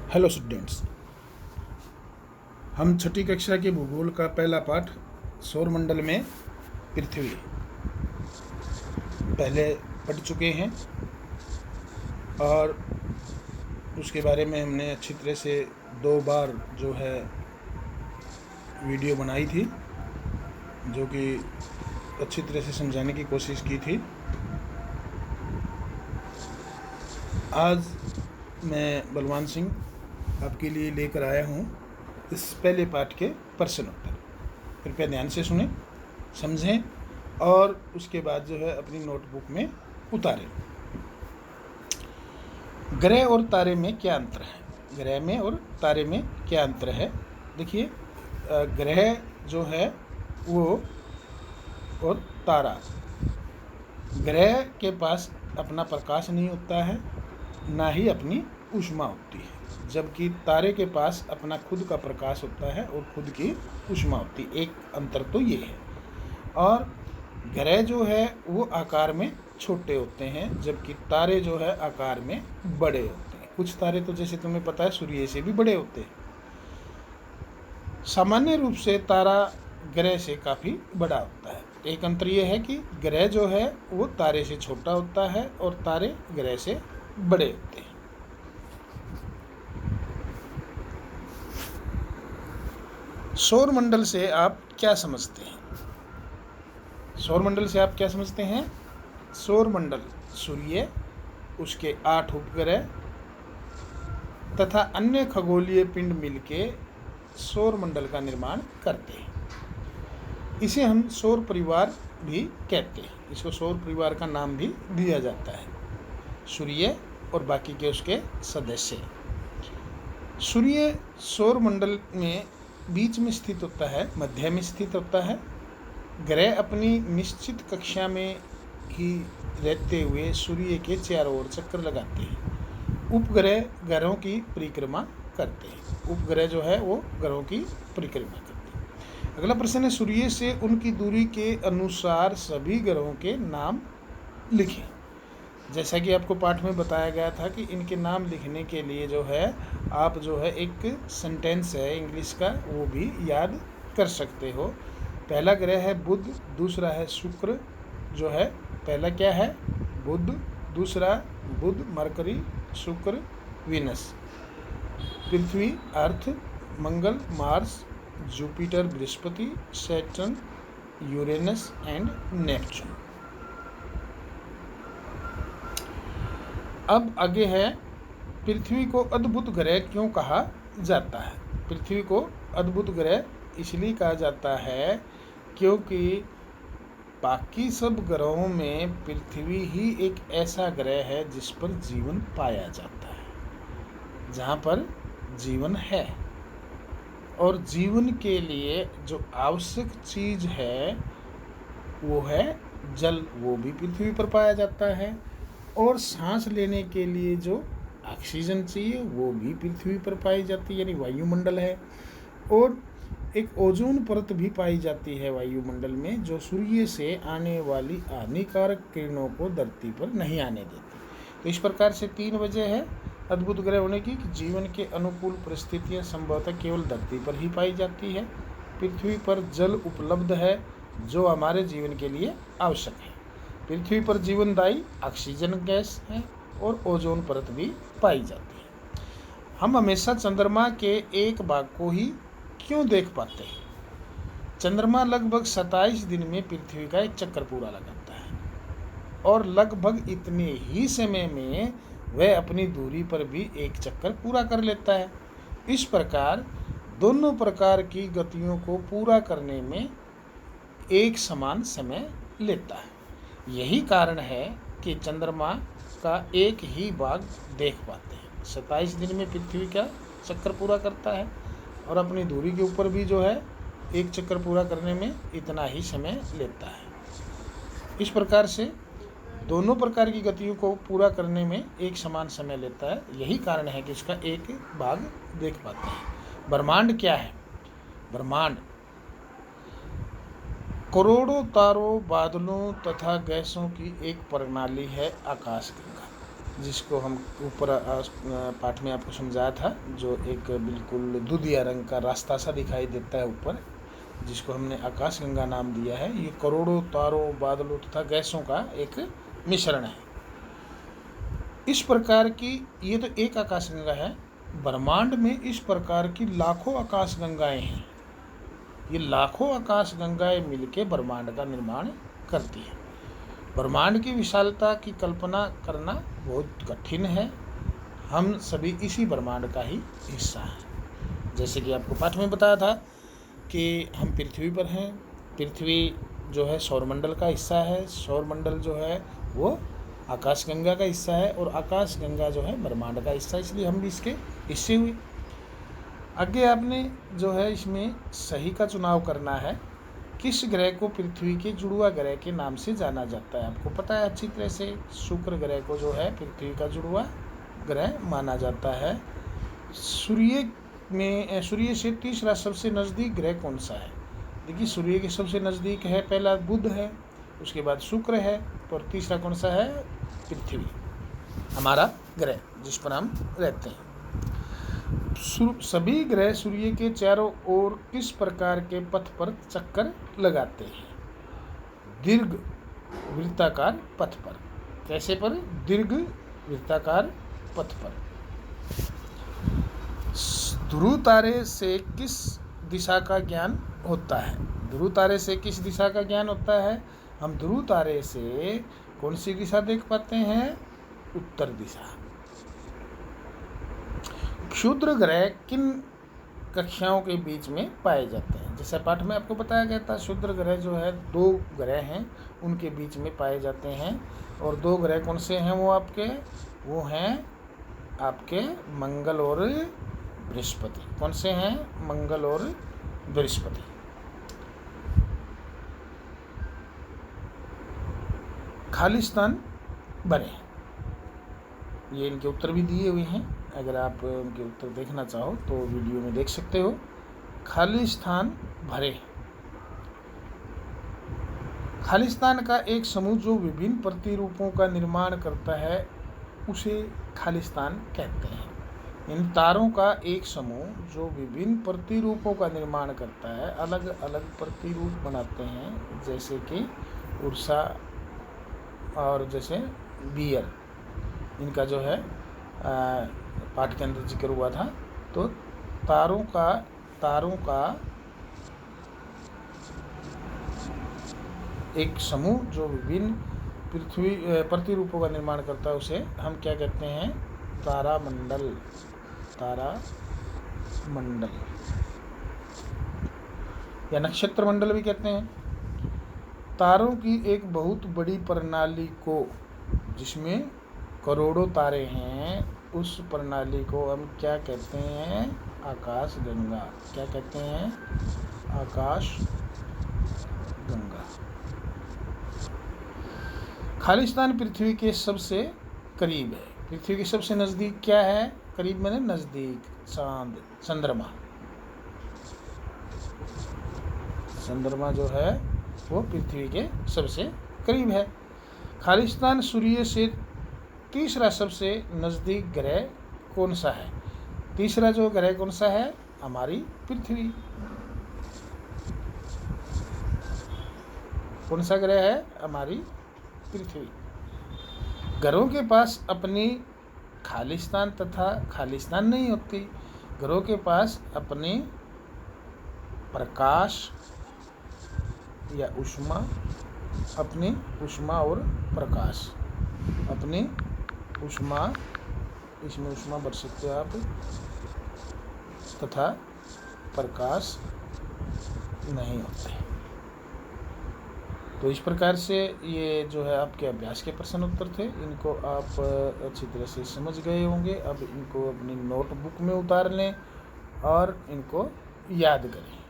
Hello students, हम छठी कक्षा के भूगोल का पहला पाठ सौरमंडल में पृथ्वी पहले पढ़ चुके हैं और उसके बारे में हमने अच्छी तरह से 2 बार जो है वीडियो बनाई थी, जो कि अच्छी तरह से समझाने की कोशिश की थी। आज मैं बलवान सिंह आपके लिए लेकर आया हूँ इस पहले पाठ के प्रश्न उत्तर। कृपया ध्यान से सुनें, समझें और उसके बाद जो है अपनी नोटबुक में उतारें। ग्रह और तारे में क्या अंतर है? ग्रह में और तारे में क्या अंतर है? देखिए, ग्रह जो है वो और तारा, ग्रह के पास अपना प्रकाश नहीं होता है, ना ही अपनी ऊष्मा होती है, जबकि तारे के पास अपना खुद का प्रकाश होता है और खुद की ऊष्मा होती है। एक अंतर तो ये है। और ग्रह जो है वो आकार में छोटे होते हैं, जबकि तारे जो है आकार में बड़े होते हैं। कुछ तारे तो जैसे तुम्हें पता है सूर्य से भी बड़े होते हैं। सामान्य रूप से तारा ग्रह से काफ़ी बड़ा होता है। एक अंतर यह है कि ग्रह जो है वो तारे से छोटा होता है और तारे ग्रह से बड़े होते हैं। सौरमंडल से आप क्या समझते हैं? सौरमंडल से आप क्या समझते हैं? सौरमंडल सूर्य, उसके 8 उपग्रह तथा अन्य खगोलीय पिंड मिलके सौरमंडल का निर्माण करते हैं। इसे हम सौर परिवार भी कहते हैं। इसको सौर परिवार का नाम भी दिया जाता है। सूर्य और बाकी के उसके सदस्य। सूर्य सौरमंडल में बीच में स्थित होता है, मध्य में स्थित होता है। ग्रह अपनी निश्चित कक्षा में ही रहते हुए सूर्य के चारों ओर चक्कर लगाते हैं। उपग्रह ग्रहों की परिक्रमा करते हैं। उपग्रह जो है वो ग्रहों की परिक्रमा करते हैं। अगला प्रश्न है, सूर्य से उनकी दूरी के अनुसार सभी ग्रहों के नाम लिखें। जैसा कि आपको पाठ में बताया गया था कि इनके नाम लिखने के लिए जो है आप जो है एक सेंटेंस है इंग्लिश का वो भी याद कर सकते हो। पहला ग्रह है बुध, दूसरा है शुक्र जो है, पहला क्या है? बुध, दूसरा बुध, मरकरी, शुक्र, Venus, Prithvi, earth, Mangal, Mars, Jupiter, Brihaspati, Saturn, Uranus and Neptune. अब आगे है, पृथ्वी को अद्भुत ग्रह क्यों कहा जाता है? पृथ्वी को अद्भुत ग्रह इसलिए कहा जाता है क्योंकि बाकी सब ग्रहों में पृथ्वी ही एक ऐसा ग्रह है जिस पर जीवन पाया जाता है, जहाँ पर जीवन है। और जीवन के लिए जो आवश्यक चीज़ है वो है जल, वो भी पृथ्वी पर पाया जाता है। और सांस लेने के लिए जो ऑक्सीजन चाहिए वो भी पृथ्वी पर पाई जाती है, यानी वायुमंडल है। और एक ओजोन परत भी पाई जाती है वायुमंडल में, जो सूर्य से आने वाली हानिकारक किरणों को धरती पर नहीं आने देती। तो इस प्रकार से 3 वजह है अद्भुत ग्रह होने की कि जीवन के अनुकूल परिस्थितियां संभवतः केवल धरती पर ही पाई जाती है। पृथ्वी पर जल उपलब्ध है जो हमारे जीवन के लिए आवश्यक है। पृथ्वी पर जीवनदायी ऑक्सीजन गैस है और ओजोन परत भी पाई जाती है। हम हमेशा चंद्रमा के एक भाग को ही क्यों देख पाते हैं? चंद्रमा लगभग 27 दिन में पृथ्वी का एक चक्कर पूरा लगाता है और लगभग इतने ही समय में वह अपनी दूरी पर भी एक चक्कर पूरा कर लेता है। इस प्रकार दोनों प्रकार की गतियों को पूरा करने में एक समान समय लेता है। यही कारण है कि चंद्रमा का एक ही भाग देख पाते हैं। 27 दिन में पृथ्वी का चक्कर पूरा करता है और अपनी दूरी के ऊपर भी जो है एक चक्कर पूरा करने में इतना ही समय लेता है। इस प्रकार से दोनों प्रकार की गतियों को पूरा करने में एक समान समय लेता है। यही कारण है कि इसका एक भाग देख पाते हैं। ब्रह्मांड क्या है? ब्रह्मांड करोड़ों तारों, बादलों तथा गैसों की एक प्रणाली है, आकाशगंगा। जिसको हम ऊपर पाठ में आपको समझाया था, जो एक बिल्कुल दूधिया रंग का रास्ता सा दिखाई देता है ऊपर, जिसको हमने आकाशगंगा नाम दिया है। ये करोड़ों तारों, बादलों तथा गैसों का एक मिश्रण है। इस प्रकार की ये तो एक आकाशगंगा है। ब्रह्मांड में इस प्रकार की लाखों आकाशगंगाएं हैं। ये लाखों आकाशगंगाएं मिलके ब्रह्मांड का निर्माण करती है। ब्रह्मांड की विशालता की कल्पना करना बहुत कठिन है। हम सभी इसी ब्रह्मांड का ही हिस्सा हैं। जैसे कि आपको पाठ में बताया था कि हम पृथ्वी पर हैं। पृथ्वी जो है सौरमंडल का हिस्सा है। सौरमंडल जो है वो आकाशगंगा का हिस्सा है, और आकाशगंगा जो है ब्रह्मांड का हिस्सा, इसलिए हम भी इसके हिस्से हुए। आगे आपने जो है इसमें सही का चुनाव करना है। किस ग्रह को पृथ्वी के जुड़वा ग्रह के नाम से जाना जाता है? आपको पता है अच्छी तरह से, शुक्र ग्रह को जो है पृथ्वी का जुड़वा ग्रह माना जाता है। सूर्य से तीसरा सबसे नज़दीक ग्रह कौन सा है? देखिए, सूर्य के सबसे नज़दीक है, पहला बुध है, उसके बाद शुक्र है, और तीसरा कौन सा है? पृथ्वी, हमारा ग्रह जिस पर हम रहते हैं। सभी ग्रह सूर्य के चारों ओर किस प्रकार के पथ पर चक्कर लगाते हैं? दीर्घ वृत्ताकार पथ पर। कैसे पर? दीर्घ वृत्ताकार पथ पर। ध्रुव तारे से किस दिशा का ज्ञान होता है? ध्रुव तारे से किस दिशा का ज्ञान होता है? हम ध्रुव तारे से कौन सी दिशा देख पाते हैं? उत्तर दिशा। क्षुद्र ग्रह किन कक्षाओं के बीच में पाए जाते हैं? जैसे पाठ में आपको बताया गया था, क्षुद्र ग्रह जो है 2 ग्रह हैं, उनके बीच में पाए जाते हैं। और 2 ग्रह कौन से हैं? वो हैं आपके मंगल और बृहस्पति। कौन से हैं? मंगल और बृहस्पति। खाली स्थान भरे। ये इनके उत्तर भी दिए हुए हैं, अगर आप उनके उत्तर देखना चाहो तो वीडियो में देख सकते हो। खाली स्थान भरे। खाली स्थान का एक समूह जो विभिन्न प्रतिरूपों का निर्माण करता है उसे खाली स्थान कहते हैं। इन तारों का एक समूह जो विभिन्न प्रतिरूपों का निर्माण करता है, अलग अलग प्रतिरूप बनाते हैं, जैसे कि उर्सा और जैसे बियर, इनका जो है पाठ के अंदर जिक्र हुआ था। तो तारों का एक समूह जो विभिन्न पृथ्वी प्रतिरूपों का निर्माण करता है उसे हम क्या कहते हैं? तारामंडल। तारामंडल या नक्षत्र मंडल भी कहते हैं। तारों की एक बहुत बड़ी प्रणाली को, जिसमें करोड़ों तारे हैं, उस प्रणाली को हम क्या कहते हैं? आकाशगंगा। क्या कहते हैं? आकाशगंगा। खाली स्थान पृथ्वी के सबसे करीब है। पृथ्वी के सबसे नज़दीक क्या है? करीब मैंने नज़दीक, चांद, चंद्रमा। चंद्रमा जो है वो पृथ्वी के सबसे करीब है। खाली स्थान सूर्य से तीसरा सबसे नज़दीक ग्रह कौन सा है? तीसरा जो ग्रह कौन सा है? हमारी पृथ्वी। कौन सा ग्रह है? हमारी पृथ्वी। ग्रहों के पास अपनी खालिस्तान तथा खालिस्तान नहीं होती। ग्रहों के पास अपनी प्रकाश या ऊष्मा, अपनी ऊष्मा और प्रकाश, अपनी ऊष्मा, इसमें ऊष्मा भर सकते हो आप, तथा प्रकाश नहीं होते। तो इस प्रकार से ये जो है आपके अभ्यास के प्रश्न उत्तर थे। इनको आप अच्छी तरह से समझ गए होंगे। अब इनको अपनी नोटबुक में उतार लें और इनको याद करें।